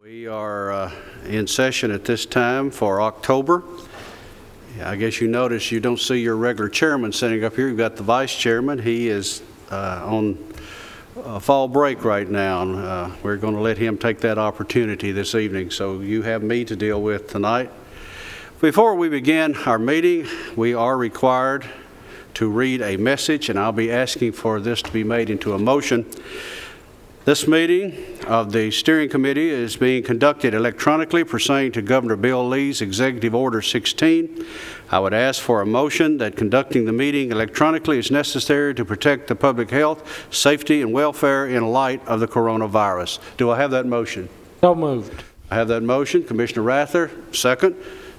We are in session at this time for October. I guess you notice you don't see your regular chairman sitting up here. You've got the vice chairman. He is on fall break right now, and we're going to let him take that opportunity this evening. So you have me to deal with tonight. Before we begin our meeting, we are required to read a message, and I'll be asking for this to be made into a motion. This meeting of the steering committee is being conducted electronically pursuant to Governor Bill Lee's Executive Order 16. I would ask for a motion that conducting the meeting electronically is necessary to protect the public health, safety, and welfare in light of the coronavirus. Do I have that motion? So moved. I have that motion. Commissioner Rutherford, second.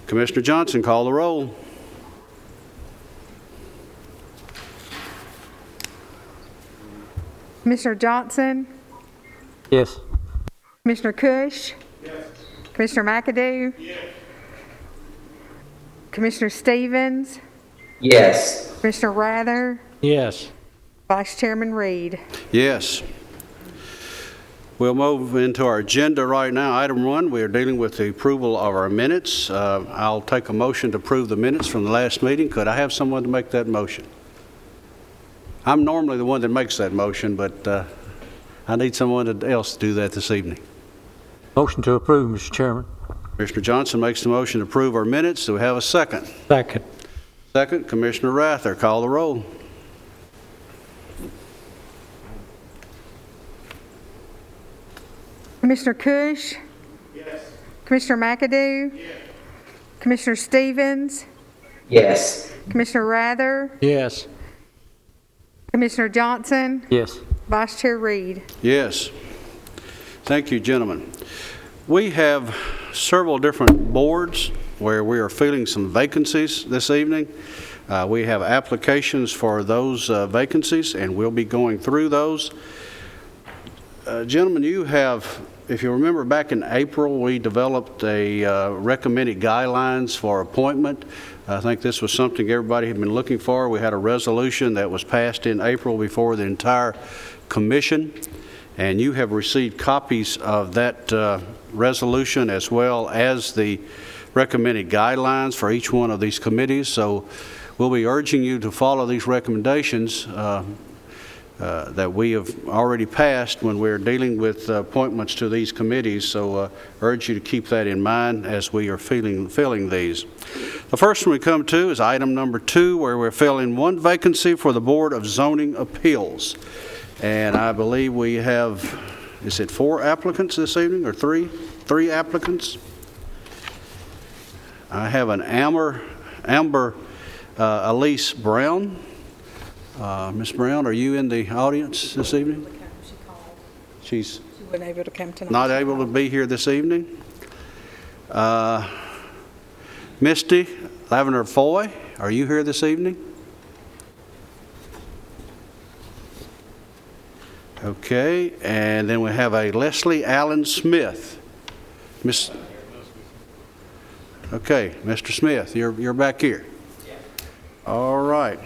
Commissioner Johnson, call the roll. Commissioner Johnson? Yes. Commissioner Cush? Yes. Commissioner McAdoo? Yes. Commissioner Stevens? Yes. Commissioner Rather? Yes. Vice Chairman Reed? Yes. We'll move into our agenda right now. Item 1, we are dealing with the approval of our minutes. I'll take a motion to approve the minutes from the last meeting. Could I have someone to make that motion? I'm normally the one that makes that motion, but I need someone else to do that this evening. Motion to approve, Mr. Chairman. Commissioner Johnson makes the motion to approve our minutes. Do we have a second? Second. Second, Commissioner Rather, call the roll. Commissioner Cush? Yes. Commissioner McAdoo? Yes. Commissioner Stevens? Yes. Commissioner Rather? Yes. Commissioner Johnson? Yes. Vice Chair Reed? Yes. Thank you, gentlemen. We have several different boards where we are filling some vacancies this evening. We have applications for those vacancies, and we'll be going through those. Gentlemen, you have, if you remember back in April, we developed a recommended guidelines for appointment. I think this was something everybody had been looking for. We had a resolution that was passed in April before the entire commission, and you have received copies of that resolution as well as the recommended guidelines for each one of these committees. So we'll be urging you to follow these recommendations that we have already passed when we're dealing with appointments to these committees. So urge you to keep that in mind as we are filling these. The first one we come to is item number 2, where we're filling one vacancy for the Board of Zoning Appeals. And I believe we have, is it 4 applicants this evening or 3? 3 applicants. I have an Amber Elise Brown. Ms. Brown, are you in the audience this evening? She called. She wasn't able to come tonight. not able to be here this evening. Misty Lavender Foy, are you here this evening? Okay, and then we have a Leslie Allen Smith. Okay, Mr. Smith, you're back here. All right.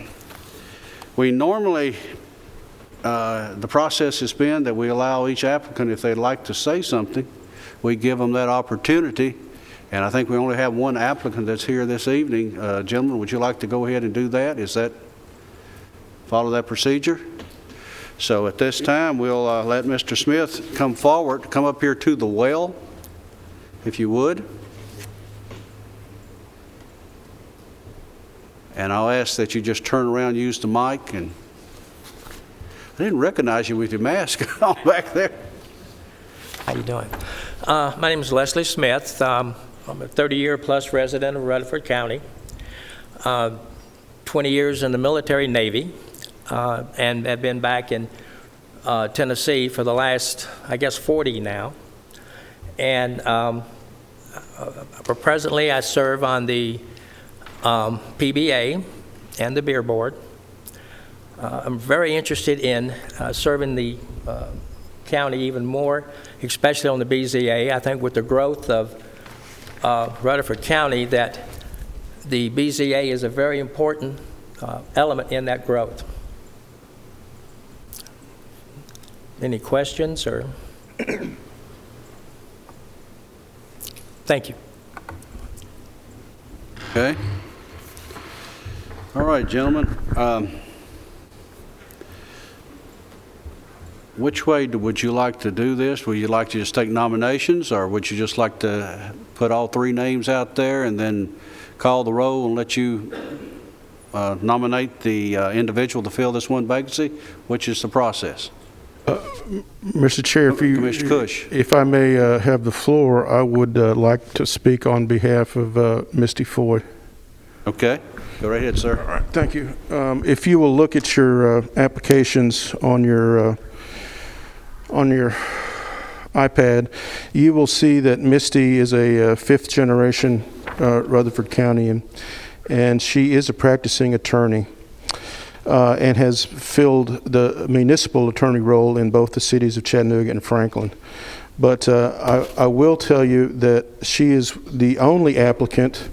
We normally, the process has been that we allow each applicant, if they'd like to say something, we give them that opportunity. And I think we only have one applicant that's here this evening. Gentlemen, would you like to go ahead and do that? Follow that procedure? So at this time, we'll let Mr. Smith come forward, come up here to the well, if you would. And I'll ask that you just turn around, use the mic, and I didn't recognize you with your mask on back there. How you doing? My name is Leslie Smith. I'm a 30-year-plus resident of Rutherford County, 20 years in the military Navy, and have been back in Tennessee for the last, I guess, 40 now. And presently I serve on the PBA and the Beer Board. I'm very interested in serving the county even more, especially on the BZA. I think with the growth of Rutherford County, that the BZA is a very important element in that growth. Any questions or? Thank you. Okay. All right, gentlemen. Which way would you like to do this? Would you like to just take nominations, or would you just like to put all three names out there and then call the roll and let you nominate the individual to fill this one vacancy? Which is the process? Mr. Chair, Commissioner Cush. if I may have the floor, I would like to speak on behalf of Misty Foy. Okay. Go right ahead, sir. All right, thank you. If you will look at your applications on your iPad, you will see that Misty is a fifth-generation Rutherford County, and she is a practicing attorney and has filled the municipal attorney role in both the cities of Chattanooga and Franklin. But I will tell you that she is the only applicant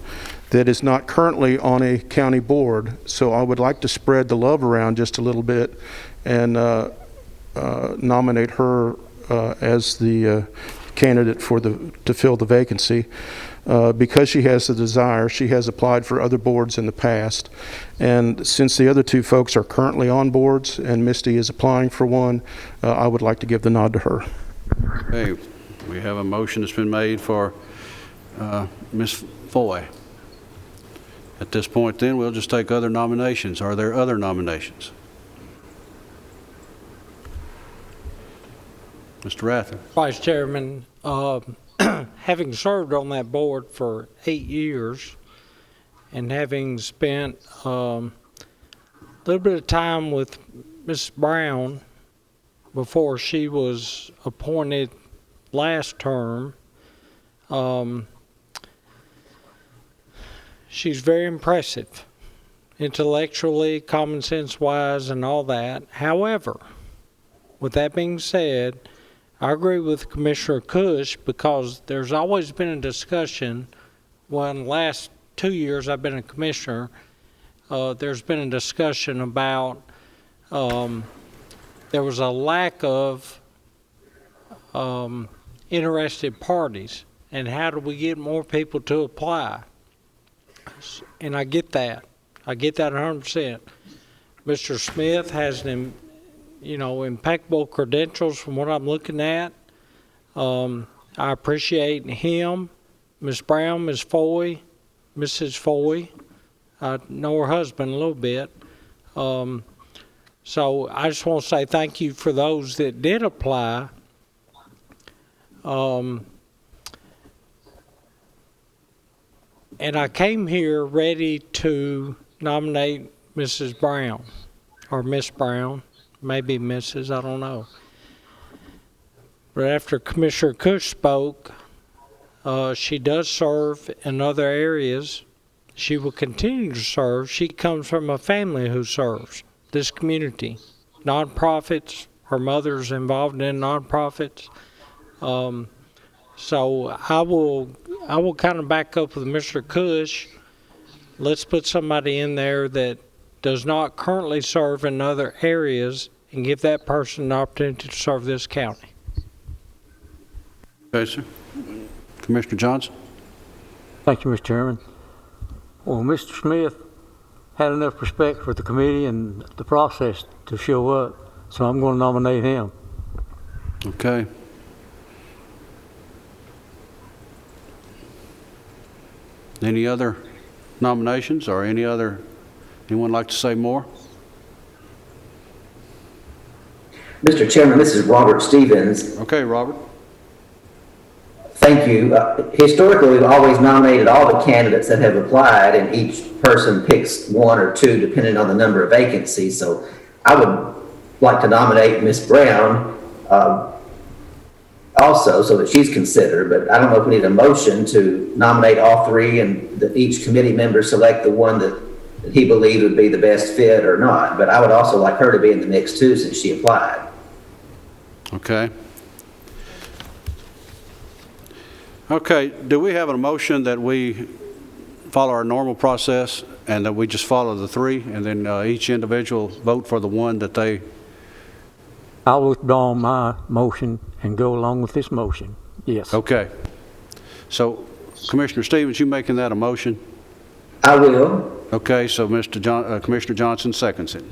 that is not currently on a county board, so I would like to spread the love around just a little bit and nominate her as the candidate to fill the vacancy. Because she has the desire, she has applied for other boards in the past, and since the other two folks are currently on boards and Misty is applying for one, I would like to give the nod to her. Okay. We have a motion that's been made for Ms. Foy. At this point, then, we'll just take other nominations. Are there other nominations? Mr. Rutherford. Vice Chairman, having served on that board for 8 years and having spent a little bit of time with Ms. Brown before she was appointed last term, she's very impressive, intellectually, common sense wise, and all that. However, with that being said, I agree with Commissioner Cush because there's always been a discussion. Well, in the last 2 years I've been a commissioner, there's been a discussion about there was a lack of interested parties, and how do we get more people to apply? And I get that. I get that 100%. Mr. Smith has impeccable credentials from what I'm looking at. I appreciate him. Ms. Brown, Ms. Foy, Mrs. Foy. I know her husband a little bit. So I just want to say thank you for those that did apply. And I came here ready to nominate Mrs. Brown, or Miss Brown, maybe Mrs., I don't know. But after Commissioner Cush spoke, she does serve in other areas. She will continue to serve. She comes from a family who serves this community. Nonprofits, her mother's involved in nonprofits. So I will kind of back up with Mr. Cush. Let's put somebody in there that does not currently serve in other areas and give that person an opportunity to serve this county. Okay, sir. Commissioner Johnson. Thank you, Mr. Chairman. Well, Mr. Smith had enough respect for the committee and the process to show up, so I'm going to nominate him. Okay. Any other nominations or anyone like to say more? Mr. Chairman, this is Robert Stevens. Okay, Robert. Thank you. Historically, we've always nominated all the candidates that have applied, and each person picks one or two depending on the number of vacancies. So I would like to nominate Ms. Brown also so that she's considered, but I don't know if we need a motion to nominate all three and that each committee member select the one that he believes would be the best fit or not. But I would also like her to be in the mix too since she applied. Okay. Okay, do we have a motion that we follow our normal process and that we just follow the three and then each individual vote for the one that they... I'll withdraw my motion and go along with this motion. Yes. Okay. So Commissioner Stevens, you making that a motion? I will. Okay, so Commissioner Johnson seconds it.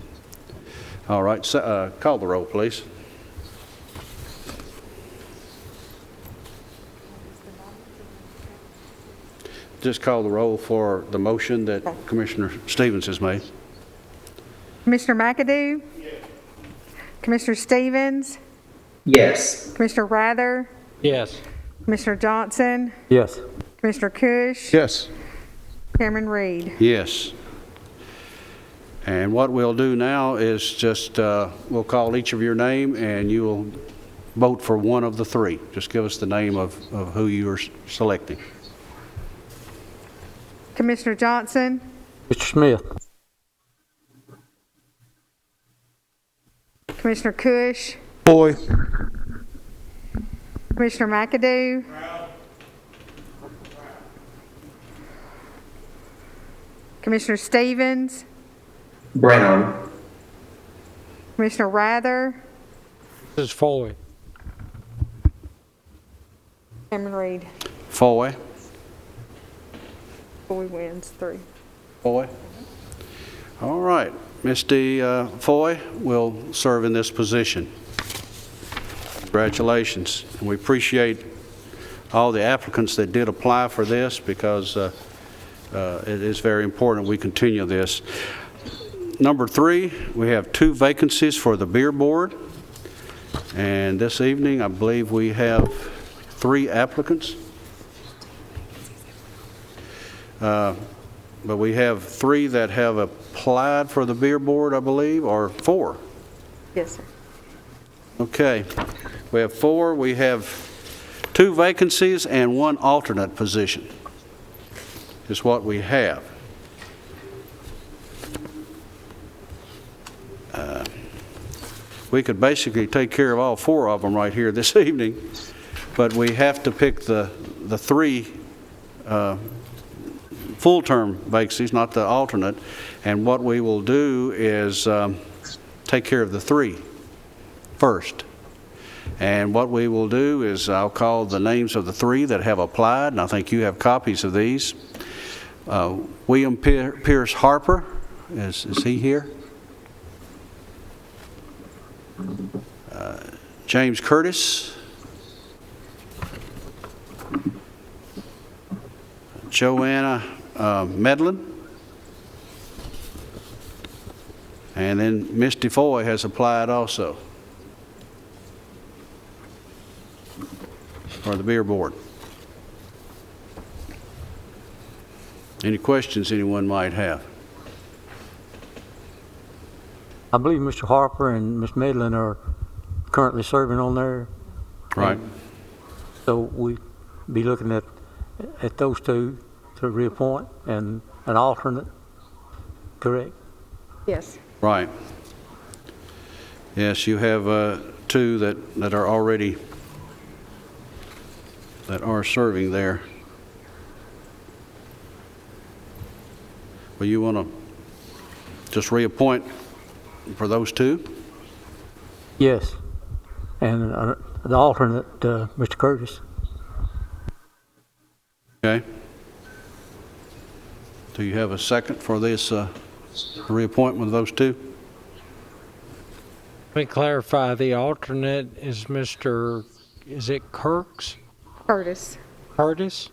All right, call the roll, please. Just call the roll for the motion that Commissioner Stevens has made. Commissioner McAdoo? Commissioner Stevens? Yes. Commissioner Rather? Yes. Commissioner Johnson? Yes. Commissioner Cush? Yes. Chairman Reed? Yes. And what we'll do now is just, we'll call each of your name and you will vote for one of the three. Just give us the name of who you are selecting. Commissioner Johnson? Mr. Smith. Commissioner Cush? Boy. Commissioner McAdoo? Commissioner Stevens? Brown. Commissioner Rather? This is Foy. Chairman Reed? Foy. Foy wins 3. Foy. All right. Misty Foy will serve in this position. Congratulations. And we appreciate all the applicants that did apply for this because it is very important we continue this. Number 3, we have 2 vacancies for the beer board. And this evening, I believe we have 3 applicants. But we have 3 that have applied for the beer board, I believe, or 4. Yes, sir. Okay. We have 4. We have 2 vacancies and 1 alternate position is what we have. We could basically take care of all 4 of them right here this evening, but we have to pick the 3 full-term vacancies, not the alternate, and what we will do is take care of the 3 first. And what we will do is I'll call the names of the 3 that have applied, and I think you have copies of these. William Pierce Harper, is he here? James Curtis. Joanna Medlin. And then Misty Foy has applied also for the beer board. Any questions anyone might have? I believe Mr. Harper and Ms. Medlin are currently serving on there. Right. So we be looking at those 2 to reappoint and an alternate, correct? Yes. Right. Yes, you have 2 that are already serving there. Well, you want to just reappoint for those 2? Yes. And the alternate, Mr. Curtis. Okay. Do you have a second for this reappointment of those 2? Let me clarify, the alternate is is it Kirks? Curtis? Curtis?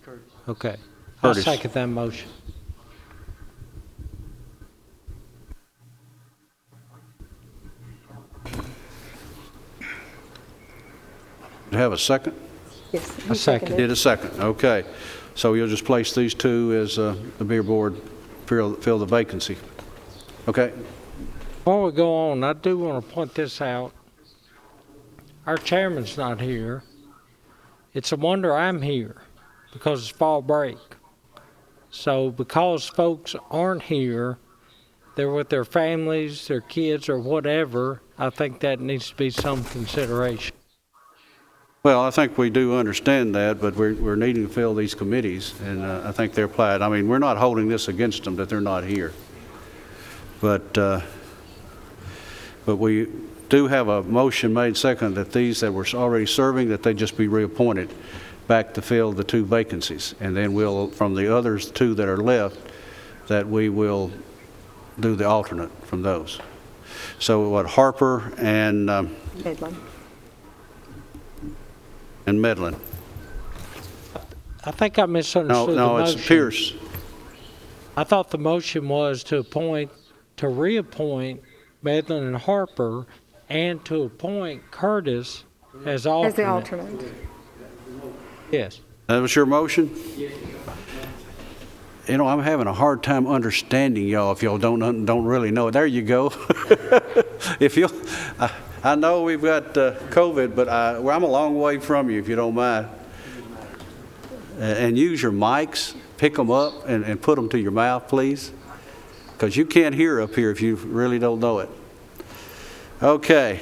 Okay. Curtis. I'll second that motion. Do you have a second? Yes. I second. Did a second. Okay. So you'll just place these 2 as the beer board fill the vacancy. Okay. Before we go on, I do want to point this out. Our chairman's not here. It's a wonder I'm here because it's fall break. So because folks aren't here, they're with their families, their kids, or whatever, I think that needs to be some consideration. Well, I think we do understand that, but we're needing to fill these committees, and I think they're applied. I mean, we're not holding this against them that they're not here. But we do have a motion made second that these that were already serving, that they just be reappointed. back to fill the 2 vacancies. And then we'll, from the others 2 that are left, that we will do the alternate from those. So what, Harper and Midland. Medlin? I think I misunderstood the No, motion. it's Pierce. I thought the motion was to reappoint Medlin and Harper and to appoint Curtis as alternate. As the alternate. Yes. That was your motion? You know, I'm having a hard time understanding y'all if y'all don't really know. There you go. If you, I know we've got COVID, but I'm a long way from you, if you don't mind. And use your mics, pick them up and put them to your mouth, please. Because you can't hear up here if you really don't know it. Okay.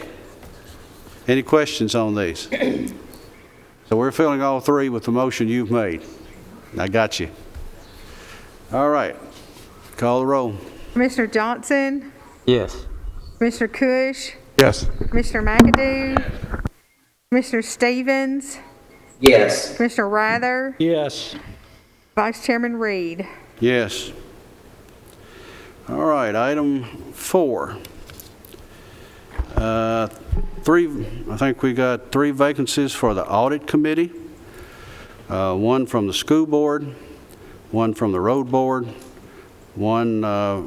Any questions on these? So we're filling all 3 with the motion you've made. I got you. All right. Call the roll. Commissioner Johnson, Yes. Commissioner Cush, Yes. Commissioner McAdoo, Commissioner Stevens, Yes. Commissioner Rather, Yes. Vice Chairman Reed. Yes. All right, item 4. 3, I think we got 3 vacancies for the audit committee. 1 from the school board, 1 from the road board, 1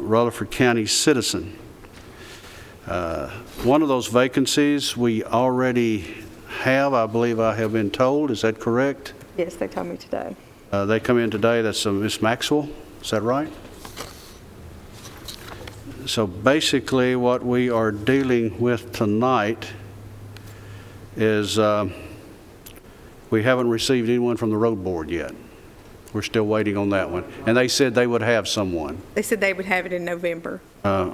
Rutherford County citizen. One of those vacancies we already have, I believe I have been told. Is that correct? Yes, they told me today. They come in today. That's Miss Maxwell. Is that right? So basically what we are dealing with tonight is we haven't received anyone from the road board yet. We're still waiting on that one. And they said they would have someone They said they would have it in November.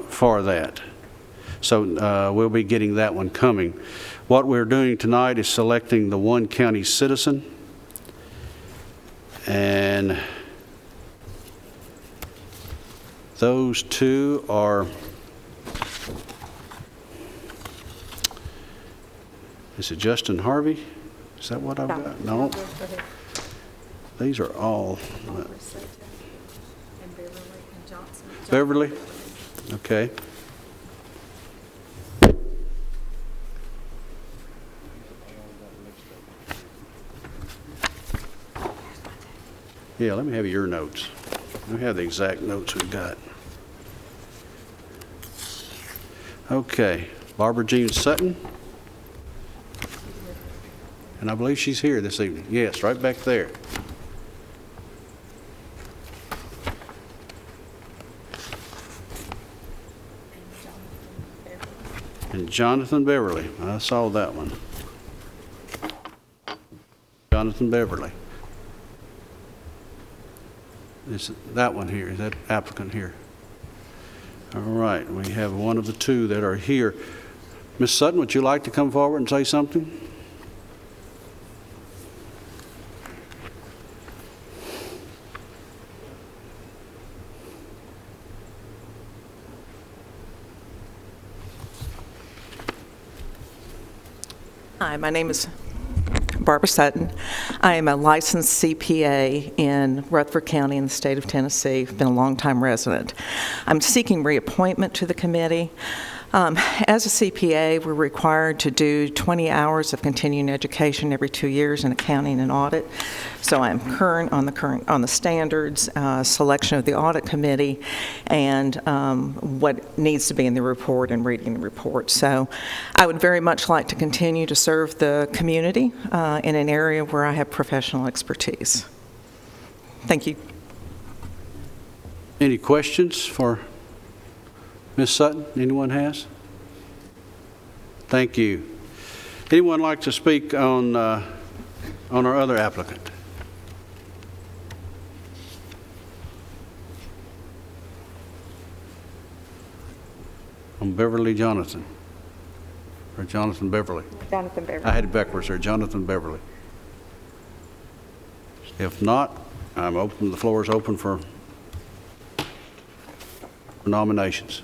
for that. So we'll be getting that one coming. What we're doing tonight is selecting the 1 county citizen. And those 2 are, is it Justin Harvey? Is that what I've got? No. These are all. Beverly? Okay. Yeah, let me have your notes. Let me have the exact notes we've got. Okay, Barbara Jean Sutton. And I believe she's here this evening. Yes, right back there. And Jonathan Beverly. I saw that one. Jonathan Beverly. Is that one here? Is that applicant here? All right, we have one of the 2 that are here. Ms. Sutton, would you like to come forward and say something? Hi, my name is Barbara Sutton. I am a licensed CPA in Rutherford County in the state of Tennessee. I've been a long-time resident. I'm seeking reappointment to the committee. As a CPA, we're required to do 20 hours of continuing education every 2 years in accounting and audit. So I'm current on the standards, selection of the audit committee, and what needs to be in the report and reading the report. So I would very much like to continue to serve the community in an area where I have professional expertise. Thank you. Any questions for Ms. Sutton? Anyone has? Thank you. Anyone like to speak on our other applicant? On Beverly Jonathan, or Jonathan Beverly? Jonathan Beverly. I had it backwards there, Jonathan Beverly. If not, I'm open. The floor is open for nominations.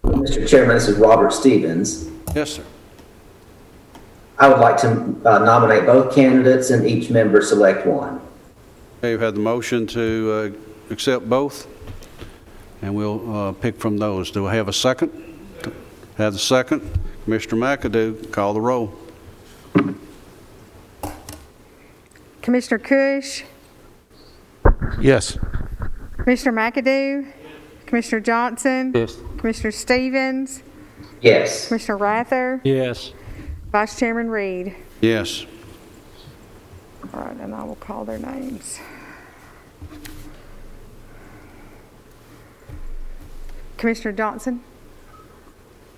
Mr. Chairman, this is Robert Stevens. Yes, sir. I would like to nominate both candidates and each member select one. Okay, you've had the motion to accept both, and we'll pick from those. Do I have a second? Have the second. Commissioner McAdoo, call the roll. Commissioner Cush, Yes. Commissioner McAdoo, Commissioner Johnson, Yes. Commissioner Stevens, Yes. Commissioner Rather, Yes. Vice Chairman Reed. Yes. All right, and I will call their names. Commissioner Johnson,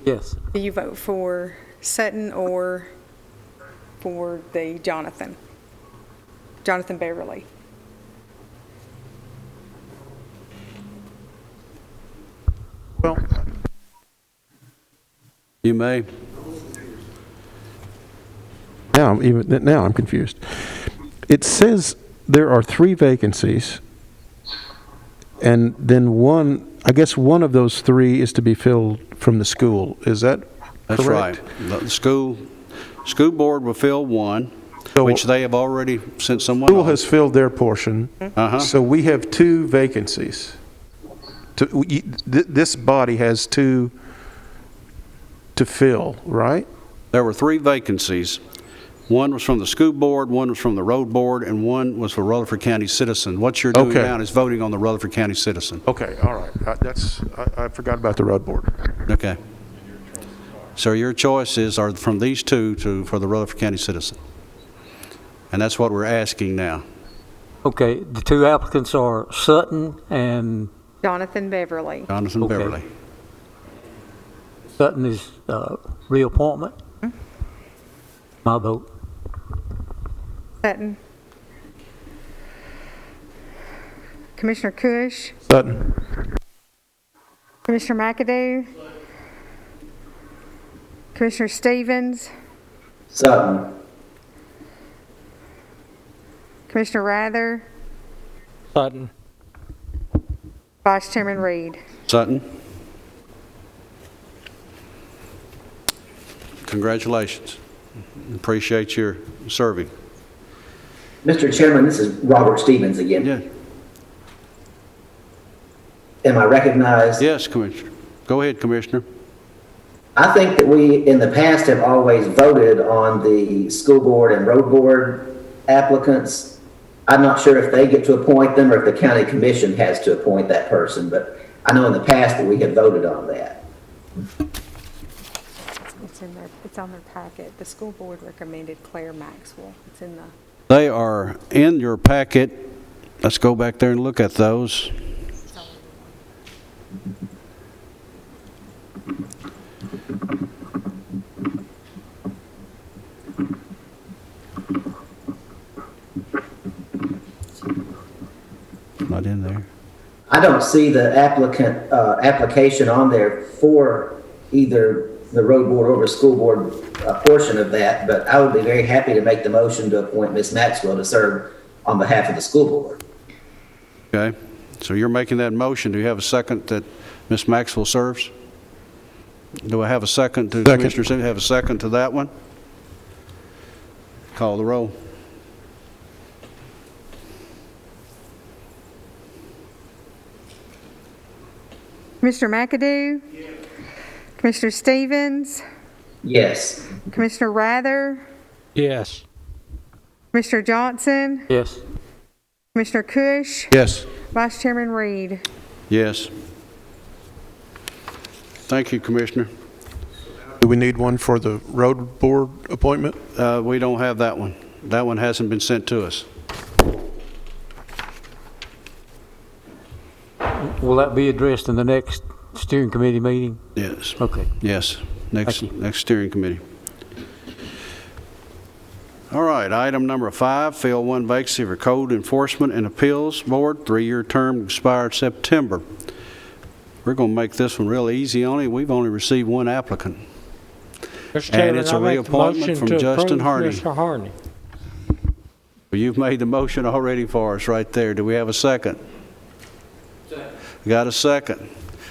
Yes. do you vote for Sutton or for the Jonathan Beverly? Well, You may. now I'm confused. It says there are 3 vacancies, and then I guess one of those 3 is to be filled from the school. Is that That's correct? right. The school board will fill one, So- which they have already sent someone School on. has filled their portion, Uh-huh. so we have 2 vacancies. This body has 2 to fill, right? There were 3 vacancies. One was from the school board, one was from the road board, and one was for Rutherford County Citizen. What you're doing Okay. now is voting on the Rutherford County Citizen. Okay, all right. I forgot about the road board. Okay. So your choices are from these 2 for the Rutherford County Citizen. And that's what we're asking now. Okay, the 2 applicants are Sutton and Jonathan Beverly. Jonathan Okay. Beverly. Sutton is reappointment. My vote. Sutton. Commissioner Cush, Sutton. Commissioner McAdoo, Commissioner Stevens, Sutton. Commissioner Rather, Sutton. Vice Chairman Reed. Sutton. Congratulations. Appreciate your serving. Mr. Chairman, this is Robert Stevens again. Yeah. Am I recognized? Yes, Commissioner. Go ahead, Commissioner. I think that we, in the past, have always voted on the school board and road board applicants. I'm not sure if they get to appoint them or if the county commission has to appoint that person, but I know in the past that we have voted on that. It's on their packet. The school board recommended Claire Maxwell. It's in the. They are in your packet. Let's go back there and look at those. Not in there. I don't see the application on there for either the road board or the school board portion of that, but I would be very happy to make the motion to appoint Ms. Maxwell to serve on behalf of the school board. Okay. So you're making that motion. Do you have a second that Ms. Maxwell serves? Do I have a second to Second. Commissioner Simmons? Have a second to that one? Call the roll. Commissioner McAdoo? Commissioner Stevens? Yes. Commissioner Rather? Yes. Commissioner Johnson? Yes. Commissioner Cush? Yes. Vice Chairman Reed. Yes. Thank you, Commissioner. Do we need one for the road board appointment? We don't have that one. That one hasn't been sent to us. Will that be addressed in the next steering committee meeting? Yes. Okay. Yes. Thank you. Next steering committee. All right, item number 5, fill 1 vacancy for Code Enforcement and Appeals Board, 3-year term expired September. We're going to make this one real easy on you. We've only received 1 applicant. Mr. And Chairman, it's a I make the reappointment motion from to Justin approve Harney. Mr. Harney. Well, you've made the motion already for us right there. Do we have a second? Got a second.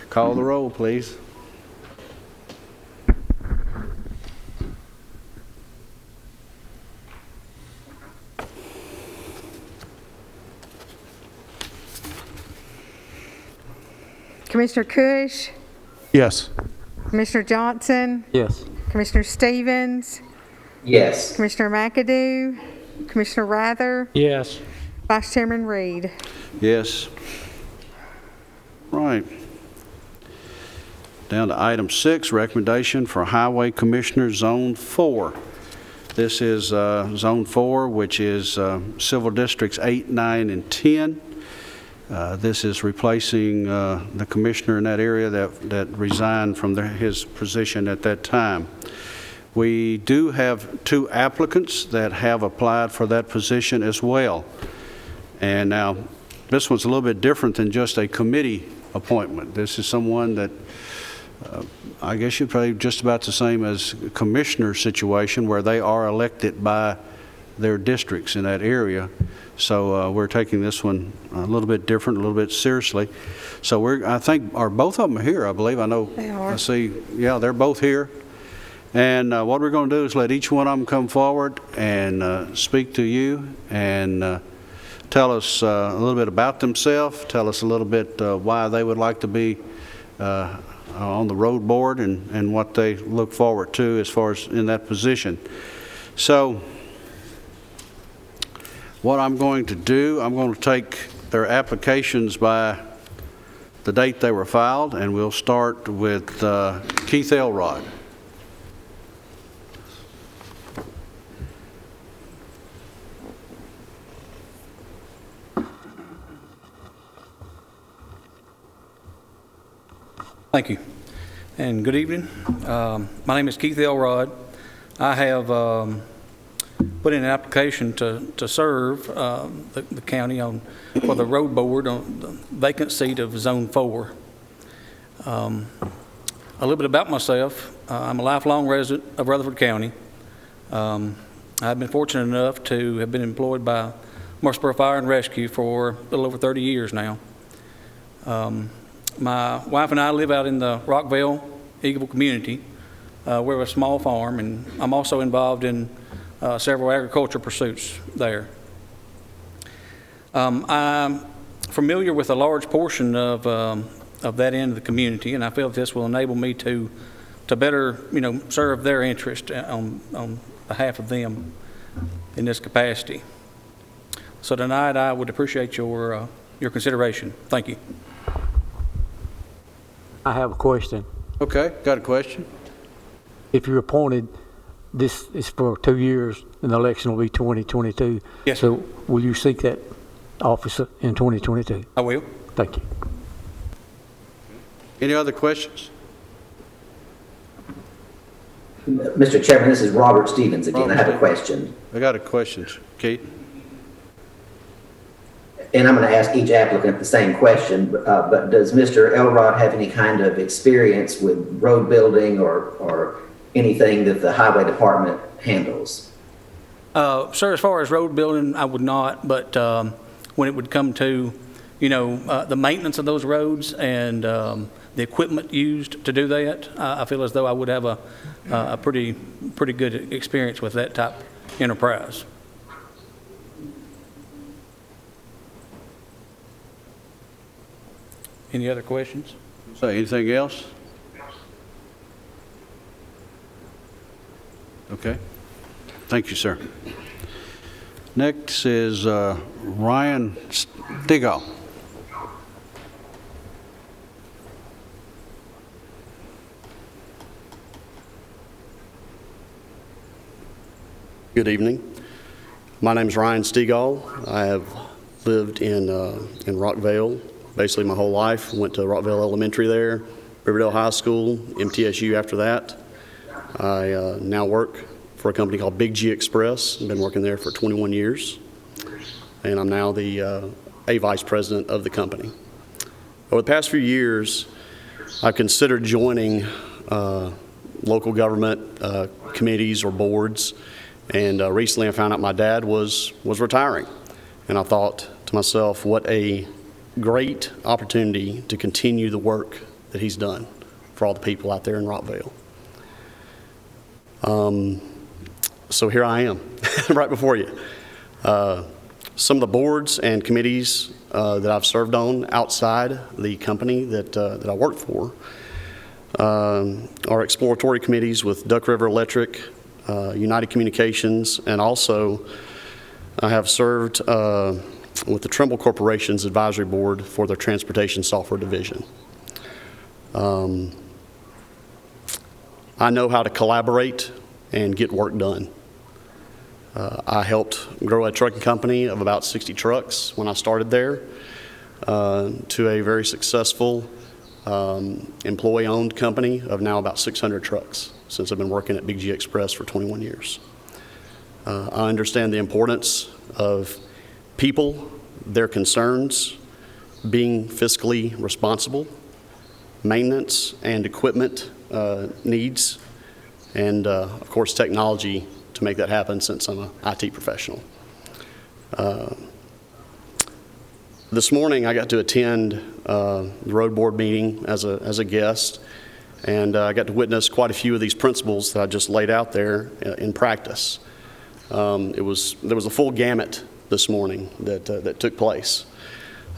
Call the roll, please. Commissioner Cush, Yes. Commissioner Johnson, Yes. Commissioner Stevens, Yes. Commissioner McAdoo, Commissioner Rather, Yes. Vice Chairman Reed. Yes. Right. Down to item 6, recommendation for Highway Commissioner Zone 4. This is Zone 4, which is Civil Districts 8, 9, and 10. This is replacing the commissioner in that area that resigned from his position at that time. We do have 2 applicants that have applied for that position as well. And now, this one's a little bit different than just a committee appointment. This is someone that I guess you'd probably just about the same as a commissioner situation where they are elected by their districts in that area. So we're taking this one a little bit different, a little bit seriously. So I think, are both of them here, I believe. I know. They are. I see, yeah, they're both here. And what we're going to do is let each one of them come forward and speak to you and tell us a little bit about themselves, tell us a little bit why they would like to be on the road board and what they look forward to as far as in that position. So what I'm going to do, I'm going to take their applications by the date they were filed, and we'll start with Keith Elrod. Thank you, and good evening. My name is Keith Elrod. I have put in an application to serve the county for the road board on the vacant seat of Zone 4. A little bit about myself. I'm a lifelong resident of Rutherford County. I've been fortunate enough to have been employed by Murfreesboro Fire and Rescue for a little over 30 years now. My wife and I live out in the Rockville, Eagleville community. We're a small farm, and I'm also involved in several agriculture pursuits there. I'm familiar with a large portion of that end of the community, and I feel that this will enable me to better, serve their interest on behalf of them in this capacity. So tonight, I would appreciate your consideration. Thank you. I have a question. Okay, got a question? If you're appointed, this is for 2 years, and the election will be 2022. Yes, sir. So will you seek that office in 2022? I will. Thank you. Any other questions? Mr. Chairman, this is Robert Stevens again. I have a question. I got a question, Keith. And I'm going to ask each applicant the same question, but does Mr. Elrod have any kind of experience with road building or anything that the highway department handles? Sir, as far as road building, I would not, but when it would come to, the maintenance of those roads and the equipment used to do that, I feel as though I would have a pretty good experience with that type enterprise. Any other questions? So anything else? Okay. Thank you, sir. Next is Ryan Stegall. Good evening. My name is Ryan Stegall. I have lived in Rockville basically my whole life. Went to Rockville Elementary there, Riverdale High School, MTSU after that. I now work for a company called Big G Express. I've been working there for 21 years, and I'm now the a vice president of the company. Over the past few years, I've considered joining local government committees or boards, and recently I found out my dad was retiring, and I thought to myself, what a great opportunity to continue the work that he's done for all the people out there in Rockville. So here I am, right before you. Some of the boards and committees that I've served on outside the company that I work for are exploratory committees with Duck River Electric, United Communications, and also I have served with the Trimble Corporation's advisory board for their transportation software division. I know how to collaborate and get work done. I helped grow a trucking company of about 60 trucks when I started there to a very successful employee-owned company of now about 600 trucks since I've been working at Big G Express for 21 years. I understand the importance of people, their concerns, being fiscally responsible, maintenance and equipment needs, and of course technology to make that happen since I'm an IT professional. This morning I got to attend the road board meeting as a guest, and I got to witness quite a few of these principles that I just laid out there in practice. There was a full gamut this morning that took place.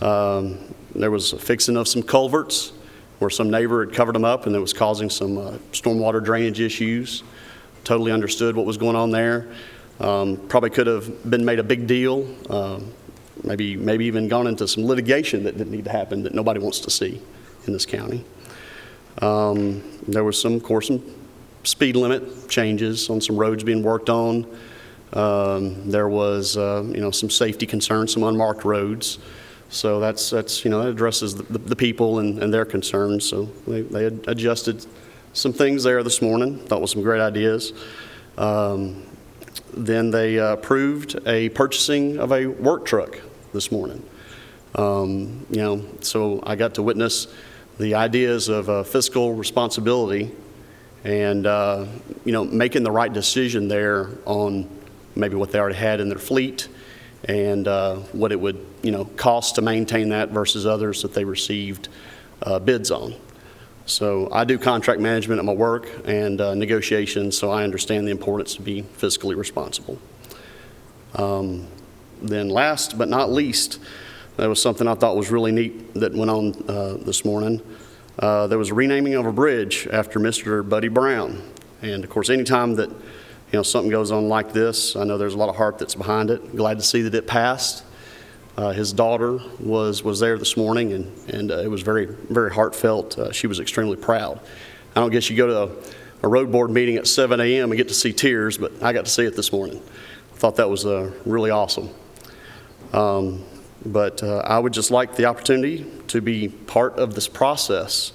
There was a fixing of some culverts where some neighbor had covered them up and it was causing some stormwater drainage issues. Totally understood what was going on there. Probably could have been made a big deal, maybe even gone into some litigation that didn't need to happen that nobody wants to see in this county. There was of course, some speed limit changes on some roads being worked on. There was, some safety concerns, some unmarked roads. So that addresses the people and their concerns. So they had adjusted some things there this morning. Thought was some great ideas. Then they approved a purchasing of a work truck this morning. So I got to witness the ideas of fiscal responsibility and making the right decision there on maybe what they already had in their fleet and what it would cost to maintain that versus others that they received bids on. So I do contract management at my work and negotiations, so I understand the importance to be fiscally responsible. Then last but not least, there was something I thought was really neat that went on this morning. There was a renaming of a bridge after Mr. Buddy Brown. And of course, anytime that something goes on like this, I know there's a lot of heart that's behind it. Glad to see that it passed. His daughter was there this morning, and it was very, very heartfelt. She was extremely proud. I don't guess you go to a road board meeting at 7 a.m. and get to see tears, but I got to see it this morning. I thought that was really awesome. But I would just like the opportunity to be part of this process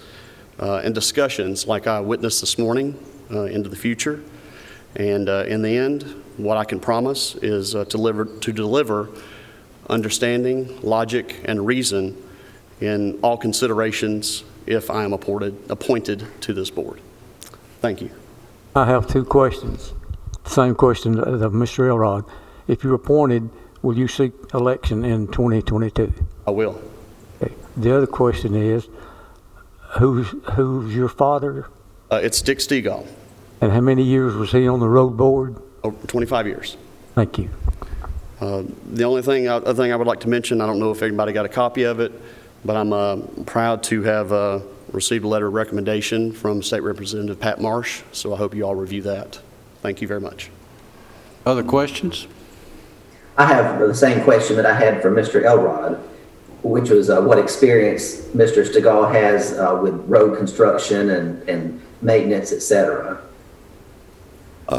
and discussions like I witnessed this morning into the future. And in the end, what I can promise is to deliver understanding, logic, and reason in all considerations if I am appointed to this board. Thank you. I have two questions. Same question of Mr. Elrod. If you're appointed, will you seek election in 2022? I will. Okay. The other question is, who's your father? It's Dick Stegall. And how many years was he on the road board? Over 25 years. Thank you. The only thing I would like to mention, I don't know if everybody got a copy of it, but I'm proud to have received a letter of recommendation from State Representative Pat Marsh, so I hope you all review that. Thank you very much. Other questions? I have the same question that I had for Mr. Elrod, which was what experience Mr. Stegall has with road construction and maintenance, et cetera.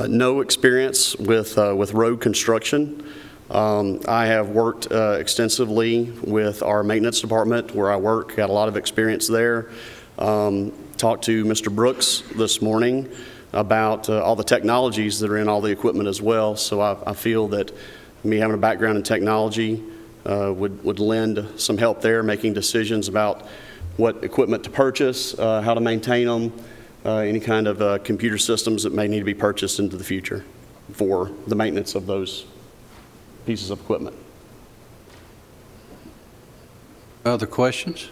No experience with road construction. I have worked extensively with our maintenance department where I work, got a lot of experience there. Talked to Mr. Brooks this morning about all the technologies that are in all the equipment as well, so I feel that me having a background in technology would lend some help there, making decisions about what equipment to purchase, how to maintain them, any kind of computer systems that may need to be purchased into the future for the maintenance of those pieces of equipment. Other questions?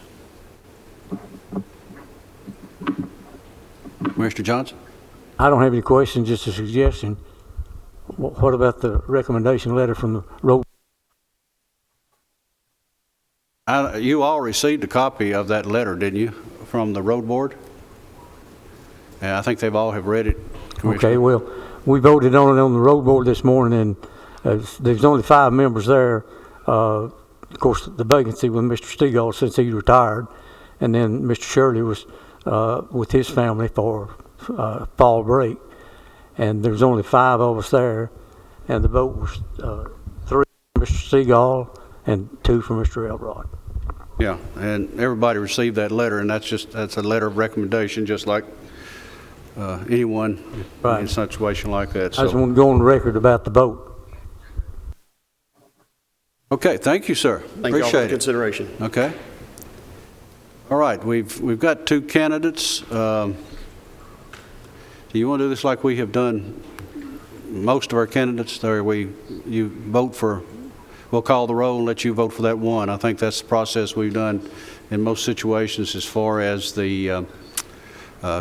Mr. Johnson? I don't have any questions, just a suggestion. What about the recommendation letter from the road You all received a copy of that letter, didn't you, from the road board? And I think they've all have read it, Commissioner. Okay, well, we voted on it on the road board this morning, and there's only 5 members there. Of course, the vacancy with Mr. Stegall since he retired, and then Mr. Shirley was with his family for fall break. And there's only 5 of us there, and the vote was 3 for Mr. Stegall and 2 for Mr. Elrod. Yeah, and everybody received that letter, and that's a letter of recommendation, just like anyone Right. in a situation like that. I just want to go on the record about the vote. Okay, thank you, sir. Thank you all for Appreciate the it. consideration. Okay. All right, we've got 2 candidates. Do you want to do this like we have done most of our candidates, or you vote for, we'll call the roll and let you vote for that one? I think that's the process we've done in most situations as far as the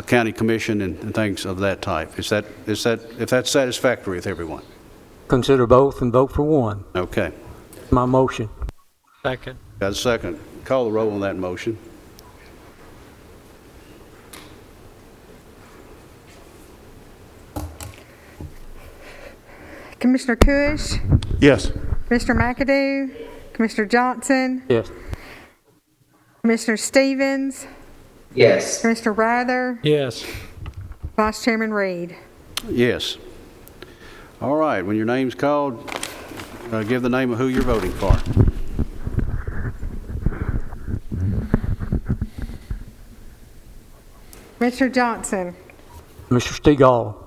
county commission and things of that type. If that's satisfactory with everyone? Consider both and vote for one. Okay. My motion. Second. Got a second. Call the roll on that motion. Commissioner Cush, Yes. Mr. McAdoo, Commissioner Johnson, Yes. Commissioner Stevens, Yes. Commissioner Rather, Yes. Vice Chairman Reed. Yes. All right, when your name's called, give the name of who you're voting for. Commissioner Johnson, Mr. Stegall.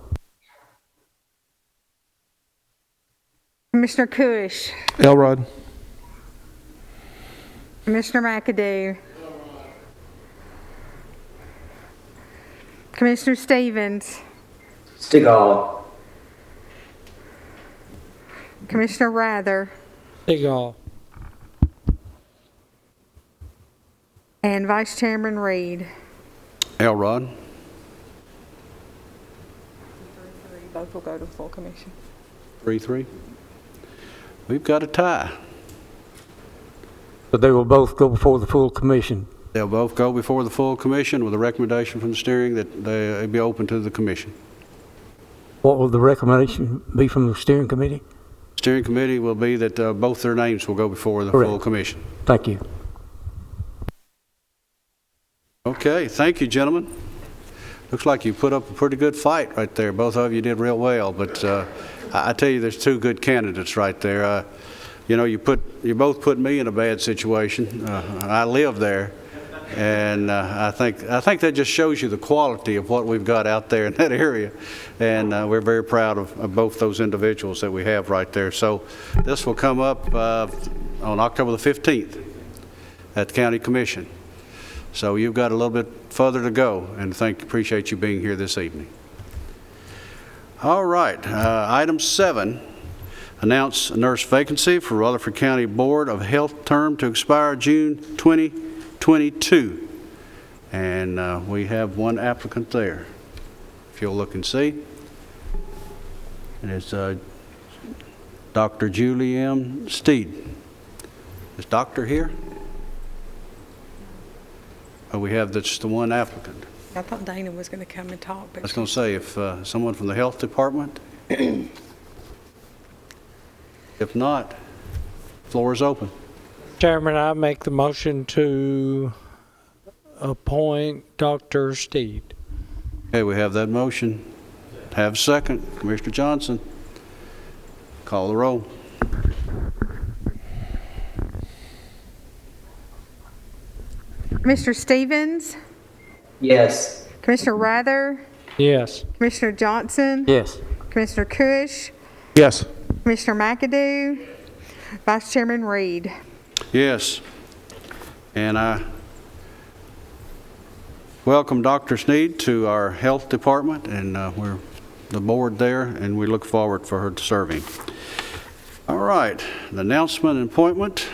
Commissioner Cush, Elrod. Commissioner McAdoo, Commissioner Stevens, Stegall. Commissioner Rather, Stegall. and Vice Chairman Reed. Elrod. Both will go to full commission. 3-3. We've got a tie. But they will both go before the full commission. They'll both go before the full commission with a recommendation from the steering that they be open to the commission. What will the recommendation be from the steering committee? Steering committee will be that both their names will go before the Correct. full commission. Thank you. Okay, thank you, gentlemen. Looks like you put up a pretty good fight right there. Both of you did real well, but I tell you, there's 2 good candidates right there. You know, you both put me in a bad situation. I live there, and I think that just shows you the quality of what we've got out there in that area, and we're very proud of both those individuals that we have right there. So this will come up on October the 15th at the County Commission. So you've got a little bit further to go, and appreciate you being here this evening. All right, item 7, announce a nurse vacancy for Rutherford County Board of Health term to expire June 2022. And we have one applicant there, if you'll look and see. And it's Dr. Julie M. Steed. Is Doctor here? Oh, we have just the one applicant. I thought Dana was going to come and talk, I but was going to say, if someone from the health department? If not, floor is open. Chairman, I make the motion to appoint Dr. Steed. Okay, we have that motion. Have a second. Commissioner Johnson, call the roll. Commissioner Stevens, Yes. Commissioner Rather, Yes. Commissioner Johnson, Yes. Commissioner Cush, Yes. Commissioner McAdoo, Vice Chairman Reed. Yes. And I welcome Dr. Sneed to our health department, and we're the board there, and we look forward for her serving. All right, the announcement and appointment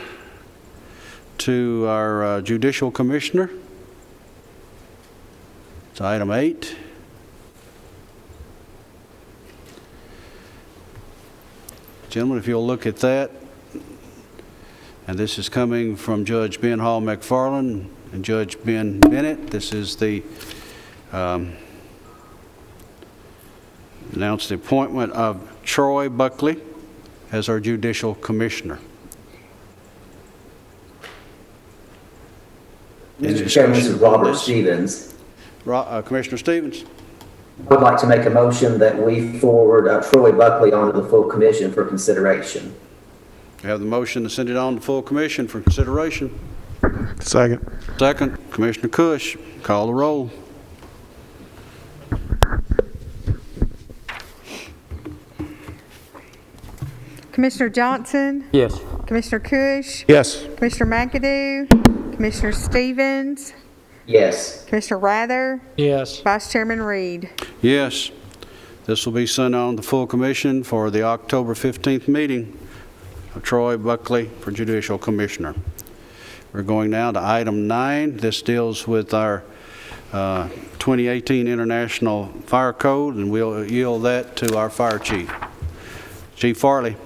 to our Judicial Commissioner. It's item 8. Gentlemen, if you'll look at that. And this is coming from Judge Ben Hall McFarland and Judge Ben Bennett. This is the announce the appointment of Troy Buckley as our Judicial Commissioner. Mr. Chairman, this is Robert Stevens. Commissioner Stevens. I would like to make a motion that we forward Troy Buckley onto the full commission for consideration. We have the motion to send it on to full commission for consideration. Second. Second, Commissioner Cush, call the roll. Commissioner Johnson, Yes. Commissioner Cush, Yes. Commissioner McAdoo, Commissioner Stevens, Yes. Commissioner Rather, Yes. Vice Chairman Reed. Yes, this will be sent on to full commission for the October 15th meeting of Troy Buckley for Judicial Commissioner. We're going now to item 9. This deals with our 2018 International Fire Code, and we'll yield that to our Fire Chief. Chief Farley.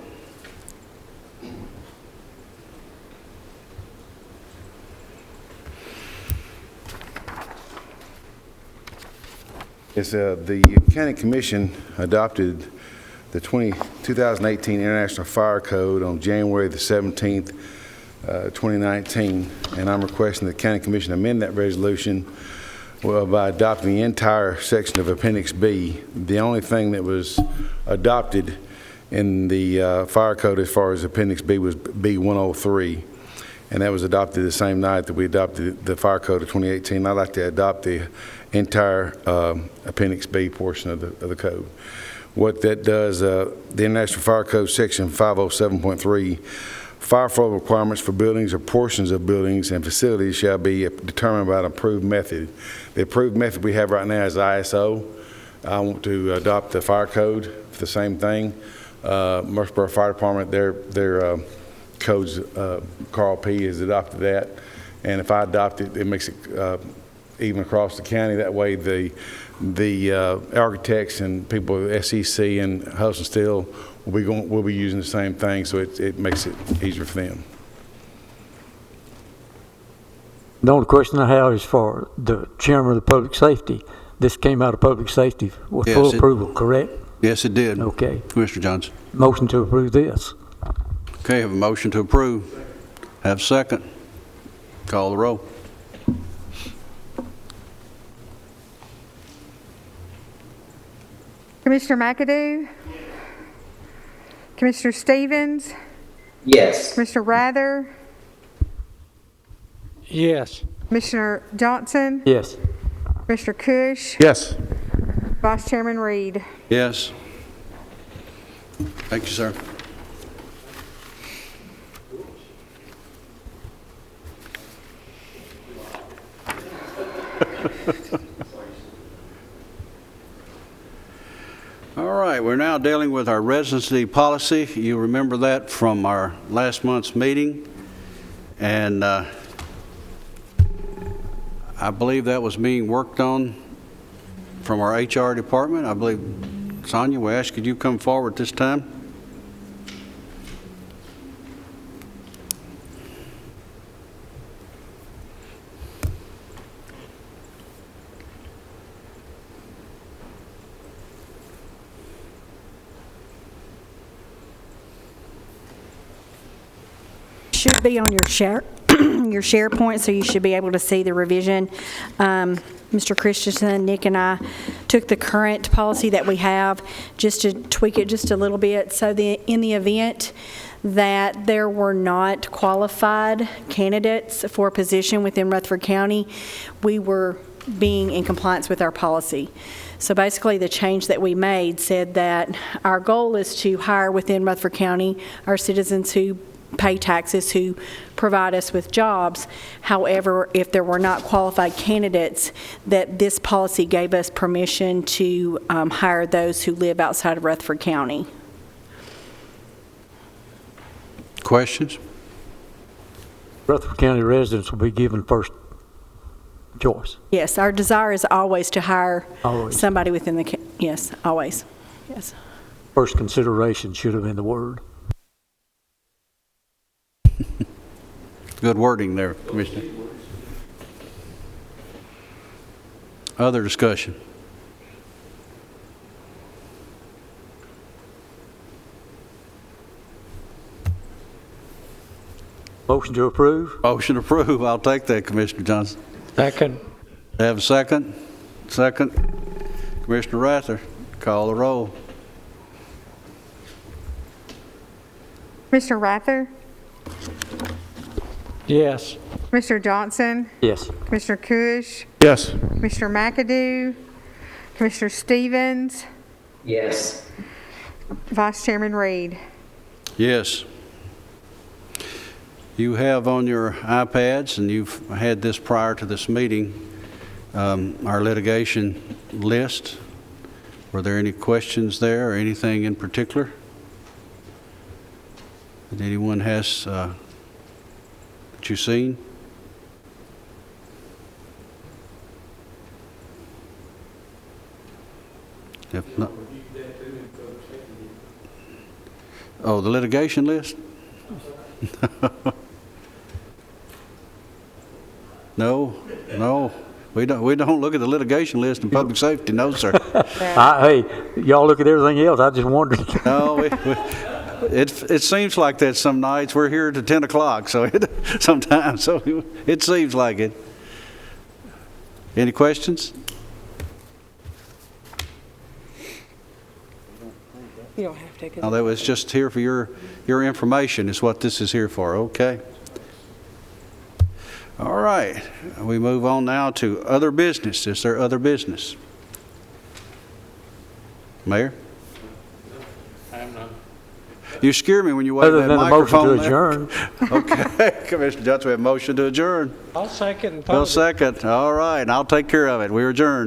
Yes, the County Commission adopted the 2018 International Fire Code on January the 17th, 2019, and I'm requesting the County Commission amend that resolution by adopting the entire section of Appendix B. The only thing that was adopted in the Fire Code as far as Appendix B was B103, and that was adopted the same night that we adopted the Fire Code of 2018. I'd like to adopt the entire Appendix B portion of the code. What that does, the International Fire Code Section 507.3, fire flow requirements for buildings or portions of buildings and facilities shall be determined by an approved method. The approved method we have right now is ISO. I want to adopt the fire code for the same thing. Murfreesboro Fire Department, their codes, Carl P. has adopted that, and if I adopt it, it makes it even across the county. That way the architects and people at SEC and Hudson Steel will be using the same thing, so it makes it easier for them. The only question I have is for the chairman of the public safety. This came out of public safety with Yes, full approval, correct? Yes, it did. Okay. Commissioner Johnson. Motion to approve this. Okay, have a motion to approve. Have a second. Call the roll. Commissioner McAdoo, Commissioner Stevens, Yes. Commissioner Rather, Yes. Commissioner Johnson, Yes. Commissioner Cush, Yes. Vice Chairman Reed. Yes. Thank you, sir. All right, we're now dealing with our residency policy. You remember that from our last month's meeting. And I believe that was being worked on from our HR department. I believe, Sonia, we asked, could you come forward this time? Should be on your your SharePoint, so you should be able to see the revision. Mr. Christensen, Nick, and I took the current policy that we have just to tweak it just a little bit. So in the event that there were not qualified candidates for a position within Rutherford County, we were being in compliance with our policy. So basically, the change that we made said that our goal is to hire within Rutherford County our citizens who pay taxes, who provide us with jobs. However, if there were not qualified candidates, that this policy gave us permission to hire those who live outside of Rutherford County. Questions? Rutherford County residents will be given first choice. Yes, our desire is always to hire Always. somebody within the, yes, always, yes. First consideration should have been the word. Good wording there, Commissioner. Other discussion? Motion to approve? Motion approved. I'll take that, Commissioner Johnson. Second. Have a second? Second. Commissioner Rather, call the roll. Mr. Rather, Yes. Mr. Johnson, Yes. Commissioner Cush, Yes. Mr. McAdoo, Commissioner Stevens, Yes. Vice Chairman Reed. Yes. You have on your iPads, and you've had this prior to this meeting, our litigation list. Were there any questions there or anything in particular that anyone has that you've seen? If not, oh, the litigation list? No, we don't look at the litigation list in public safety, no, sir. Hey, y'all look at everything else. I just wondered. No, it seems like that some nights. We're here to 10 o'clock, so sometimes, so it seems like it. Any questions? You don't have to. 'Cause No, that was just here for your information is what this is here for, okay? All right, we move on now to other business. Is there other business? Mayor? You scare me when you wave Other that than a motion microphone to there. adjourn. Okay, Commissioner Johnson, we have a motion to adjourn. I'll second. Bill second. All right, I'll take care of it. We adjourn.